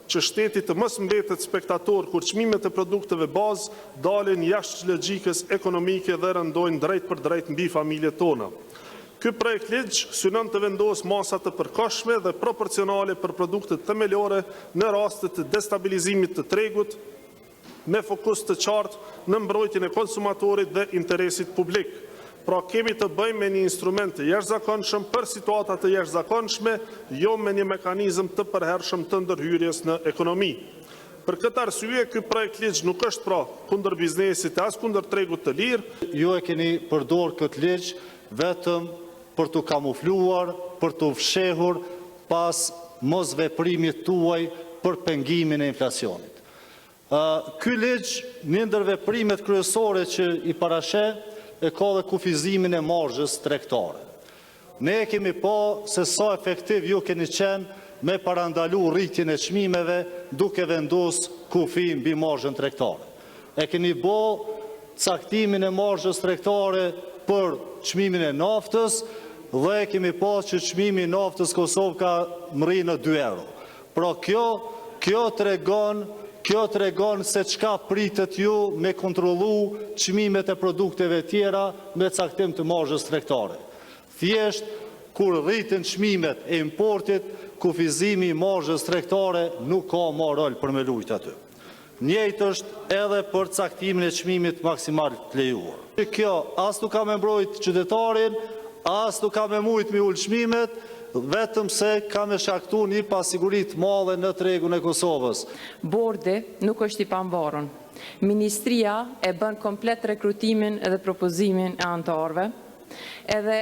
që shteti të mos mbetet spektator kur çmimet e produkteve bazë dalin jashtë logjikës ekonomike dhe rëndojnë drejt për drejt mbi familjet tona. Ky projekt ligj synon të vendosë masa të përkohshme dhe proporcionale për produktet themelore në raste të destabilizimit të tregut, me fokus të qartë në mbrojtjen e konsumatorit dhe interesit publik. Pra kemi të bëjmë me një instrument të jashtëzakonshëm për situata të jashtëzakonshme, jo me një mekanizëm të përhershëm të ndërhyrjes në ekonomi. Për këtë arsye, ky projekt ligj nuk është pra kundër biznesit e as kundër tregut të lirë. Ju e keni përdorur këtë ligj vetëm për të kamufluar, për të fshehur pas mosveprimit tuaj për pengimin e inflacionit. Ky ligj, një ndër veprimet kryesore që i parasheh e ka dhe kufizimin e marzhës tregtare. Ne kemi pa se sa efektiv ju keni qenë me parandalu rritjen e çmimeve duke vendos kufi mbi marzhën tregtare. E keni bë caktimin e marzhës tregtare për çmimin e naftës dhe kemi pa që çmimi i naftës Kosovë ka mri në 2 euro. Pra kjo tregon se çka pritet ju me kontrollu çmimet e produkteve tjera me caktim të marzhës tregtare. Thjesht, kur rriten çmimet e importit, kufizimi i marzhës tregtare nuk ka më rol për me lujt aty. Njëjtë është edhe për caktimin e çmimit maksimal të lejuar. Kjo as nuk ka me mbrojt qytetarin, as nuk ka me mujt me ul çmimet, vetëm se ka me shkaktu një pasiguri të madhe në tregun e Kosovës. Bordi nuk është i pavarur. Ministria e bën komplet rekrutimin dhe propozimin e anëtarëve, edhe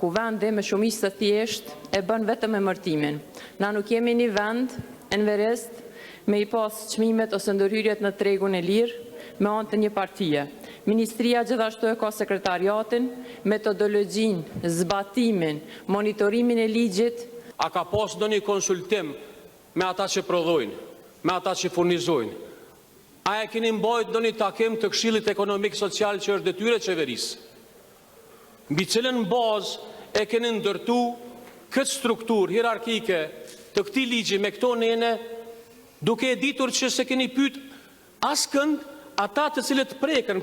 kuvendi me shumicë të thjesht e bën vetëm emërtimin. Na nuk jemi një vend enverest me i pas çmimet ose ndërhyrjet në tregun e lirë me anë të një partie. Ministria gjithashtu e ka sekretariatin, metodologjin, zbatimin, monitorimin e ligjit. A ka pas ndonjë konsultim me ata që prodhojnë, me ata që furnizojnë? A e keni mbajtur ndonjë takim të Këshillit Ekonomik Social që është detyrë e qeverisë? Mbi cilën bazë e keni ndërtu këtë strukturë hierarkike të këtij ligji me këto nene, duke e ditur që se keni pyet askënd ata të cilët prekën